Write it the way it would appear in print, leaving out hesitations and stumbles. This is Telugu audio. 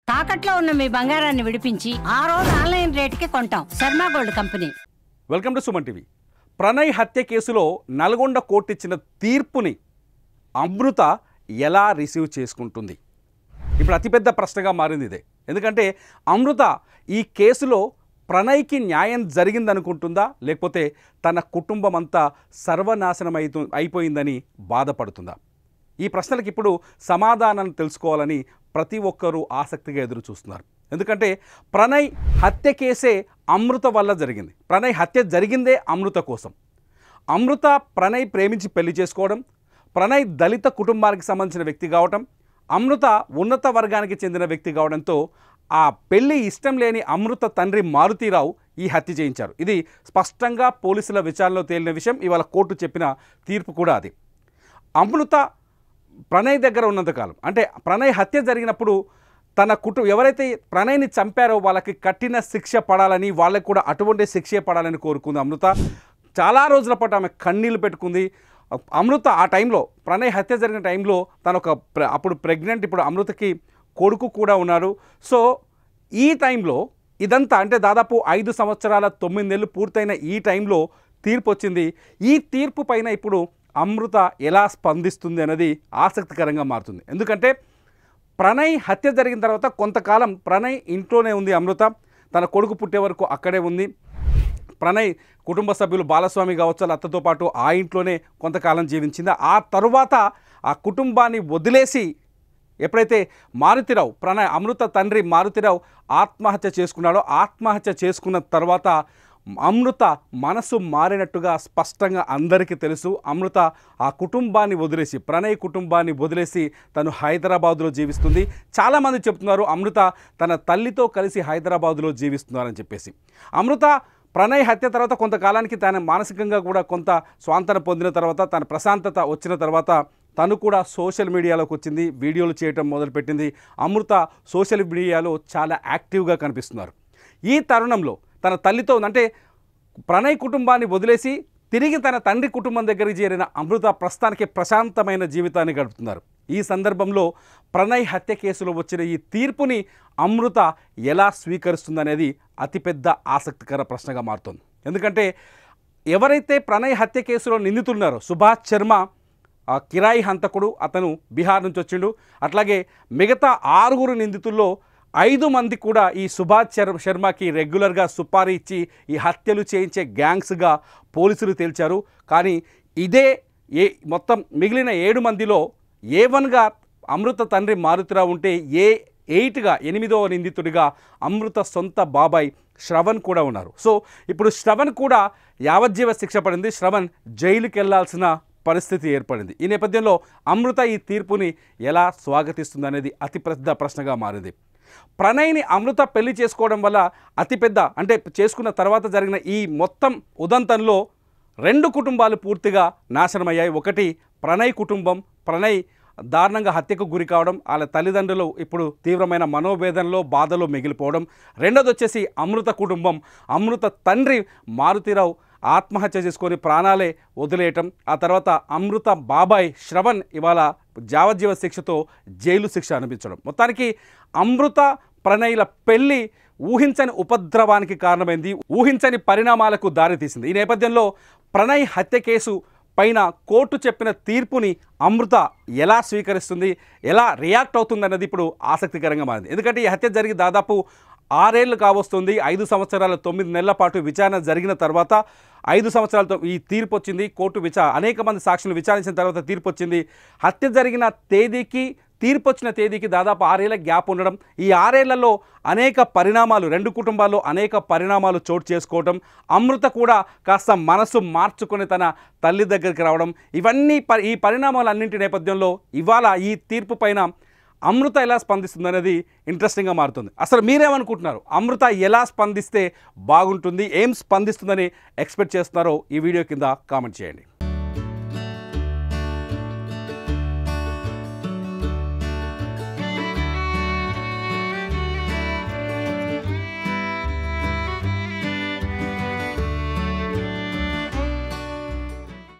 తాకట్లో ఉన్న మీ బంగారాన్ని విడిపించి ఆ రోజు ఆన్లైన్ రేటుకి కొంటాం. Sharma gold company. Welcome to Suman TV. Pranay హత్య కేసులో నల్గొండ కోర్టు ఇచ్చిన తీర్పుని అమృత ఎలా రిసీవ్ చేసుకుంటుంది? ఇప్పుడు అతిపెద్ద ప్రశ్నగా మారింది ఇదే. ఎందుకంటే అమృత ఈ కేసులో ప్రణయ్కి న్యాయం జరిగిందనుకుంటుందా, లేకపోతే తన కుటుంబం అంతా సర్వనాశనం అయిపోయిందని బాధపడుతుందా? ఈ ప్రశ్నలకు ఇప్పుడు సమాధానం తెలుసుకోవాలని ప్రతి ఒక్కరూ ఆసక్తిగా ఎదురు చూస్తున్నారు. ఎందుకంటే ప్రణయ్ హత్య కేసే అమృత వల్ల జరిగింది. ప్రణయ్ హత్య జరిగిందే అమృత కోసం. అమృత ప్రణయ్ ప్రేమించి పెళ్లి చేసుకోవడం, ప్రణయ్ దళిత కుటుంబానికి సంబంధించిన వ్యక్తి కావటం, అమృత ఉన్నత వర్గానికి చెందిన వ్యక్తి కావడంతో ఆ పెళ్లి ఇష్టం లేని అమృత తండ్రి మారుతీరావు ఈ హత్య చేయించారు. ఇది స్పష్టంగా పోలీసుల విచారణలో తేలిన విషయం. ఇవాళ కోర్టు చెప్పిన తీర్పు కూడా అది. అమృత ప్రణయ్ దగ్గర ఉన్నంతకాలం, అంటే ప్రణయ్ హత్య జరిగినప్పుడు తన ఎవరైతే ప్రణయ్ని చంపారో వాళ్ళకి కఠిన శిక్ష పడాలని, వాళ్ళకి కూడా అటువంటి శిక్షే పడాలని కోరుకుంది అమృత. చాలా రోజుల పాటు ఆమె కన్నీళ్ళు పెట్టుకుంది. అమృత ఆ టైంలో, ప్రణయ్ హత్య జరిగిన టైంలో తను అప్పుడు ప్రెగ్నెంట్, ఇప్పుడు అమృతకి కొడుకు కూడా ఉన్నారు. సో ఈ టైంలో ఇదంతా అంటే దాదాపు 5 సంవత్సరాల 9 నెలలు పూర్తయిన ఈ టైంలో తీర్పు వచ్చింది. ఈ తీర్పు పైన ఇప్పుడు అమృత ఎలా స్పందిస్తుంది అనేది ఆసక్తికరంగా మారుతుంది. ఎందుకంటే ప్రణయ్ హత్య జరిగిన తర్వాత కొంతకాలం ప్రణయ్ ఇంట్లోనే ఉంది. అమృత తన కొడుకు పుట్టే వరకు అక్కడే ఉంది. ప్రణయ్ కుటుంబ సభ్యులు బాలస్వామి కావచ్చు, అత్తతో పాటు ఆ ఇంట్లోనే కొంతకాలం జీవించింది. ఆ తరువాత ఆ కుటుంబాన్ని వదిలేసి ఎప్పుడైతే మారుతీరావు, అమృత తండ్రి మారుతీరావు ఆత్మహత్య చేసుకున్నాడో, ఆత్మహత్య చేసుకున్న తర్వాత అమృత మనసు మారినట్టుగా స్పష్టంగా అందరికీ తెలుసు. అమృత ఆ కుటుంబాన్ని వదిలేసి, ప్రణయ్ కుటుంబాన్ని వదిలేసి తను హైదరాబాదులో జీవిస్తుంది. చాలామంది చెప్తున్నారు అమృత తన తల్లితో కలిసి హైదరాబాదులో జీవిస్తున్నారని చెప్పేసి. అమృత ప్రణయ్ హత్య తర్వాత కొంతకాలానికి తన మానసికంగా కూడా కొంత స్వాంతన పొందిన తర్వాత, తన ప్రశాంతత వచ్చిన తర్వాత తను కూడా సోషల్ మీడియాలోకి వచ్చింది, వీడియోలు చేయటం మొదలుపెట్టింది. అమృత సోషల్ మీడియాలో చాలా యాక్టివ్గా కనిపిస్తున్నారు. ఈ తరుణంలో తన తల్లితో, అంటే ప్రణయ్ కుటుంబాన్ని వదిలేసి తిరిగి తన తండ్రి కుటుంబం దగ్గరికి చేరిన అమృత ప్రస్తుతానికి ప్రశాంతమైన జీవితాన్ని గడుపుతున్నారు. ఈ సందర్భంలో ప్రణయ్ హత్య కేసులో వచ్చిన ఈ తీర్పుని అమృత ఎలా స్వీకరిస్తుందనేది అతిపెద్ద ఆసక్తికర ప్రశ్నగా మారుతుంది. ఎందుకంటే ఎవరైతే ప్రణయ్ హత్య కేసులో నిందితున్నారో, సుభాష్ శర్మ కిరాయి హంతకుడు, అతను బీహార్ నుంచి వచ్చిండు. అట్లాగే మిగతా 6 నిందితుల్లో 5 మంది కూడా ఈ సుభాష్ శర్మకి రెగ్యులర్గా సుపారీ ఇచ్చి ఈ హత్యలు చేయించే గ్యాంగ్స్గా పోలీసులు తేల్చారు. కానీ ఇదే మొత్తం మిగిలిన 7 మందిలో A1గా అమృత తండ్రి మారుతీరావు ఉంటే A8గా 8వ నిందితుడిగా అమృత సొంత బాబాయ్ శ్రవణ్ కూడా ఉన్నారు. సో ఇప్పుడు శ్రవణ్ కూడా యావజ్జీవ శిక్ష పడింది. శ్రవణ్ జైలుకి వెళ్లాల్సిన పరిస్థితి ఏర్పడింది. ఈ నేపథ్యంలో అమృత ఈ తీర్పుని ఎలా స్వాగతిస్తుందనేది అతిపెద్ద ప్రశ్నగా మారింది. ప్రణయ్ని అమృత పెళ్లి చేసుకోవడం వల్ల అతిపెద్ద, అంటే చేసుకున్న తర్వాత జరిగిన ఈ మొత్తం ఉదంతంలో 2 కుటుంబాలు పూర్తిగా నాశనమయ్యాయి. ఒకటి ప్రణయ్ కుటుంబం, ప్రణయ్ దారుణంగా హత్యకు గురి కావడం, వాళ్ళ తల్లిదండ్రులు ఇప్పుడు తీవ్రమైన మనోవేదనలో, బాధలో మిగిలిపోవడం. రెండోది వచ్చేసి అమృత కుటుంబం, అమృత తండ్రి మారుతీరావు ఆత్మహత్య చేసుకొని ప్రాణాలే వదిలేయటం. ఆ తర్వాత అమృత బాబాయ్ శ్రవణ్ ఇవాళ యావజ్జీవ శిక్షతో జైలు శిక్ష అనిపించడం. మొత్తానికి అమృత ప్రణయ్ల పెళ్లి ఊహించని ఉపద్రవానికి కారణమైంది, ఊహించని పరిణామాలకు దారితీసింది. ఈ నేపథ్యంలో ప్రణయ్ హత్య కేసు పైన కోర్టు చెప్పిన తీర్పుని అమృత ఎలా స్వీకరిస్తుంది, ఎలా రియాక్ట్ అవుతుంది అన్నది ఇప్పుడు ఆసక్తికరంగా మారింది. ఎందుకంటే ఈ హత్య జరిగి దాదాపు 6 ఏళ్ళు కావస్తుంది. 5 సంవత్సరాల 9 నెలల పాటు విచారణ జరిగిన తర్వాత 5 సంవత్సరాలతో ఈ తీర్పు వచ్చింది. కోర్టు అనేక మంది సాక్షులు విచారించిన తర్వాత తీర్పు వచ్చింది. హత్య జరిగిన తేదీకి, తీర్పు వచ్చిన తేదీకి దాదాపు 6 ఏళ్ల గ్యాప్ ఉండడం, ఈ 6 ఏళ్లలో అనేక పరిణామాలు, 2 కుటుంబాల్లో అనేక పరిణామాలు చోటు చేసుకోవడం, అమృత కూడా కాస్త మనసు మార్చుకొని తన తల్లి దగ్గరికి రావడం, ఇవన్నీ ఈ పరిణామాలన్నింటి నేపథ్యంలో ఇవాళ ఈ తీర్పు పైన అమృత ఎలా స్పందిస్తుందనేది ఇంట్రెస్టింగ్గా మారుతుంది. అసలు మీరేమనుకుంటున్నారు? అమృత ఎలా స్పందిస్తే బాగుంటుంది, ఏం స్పందిస్తుందని ఎక్స్పెక్ట్ చేస్తున్నారో ఈ వీడియో కింద కామెంట్ చేయండి.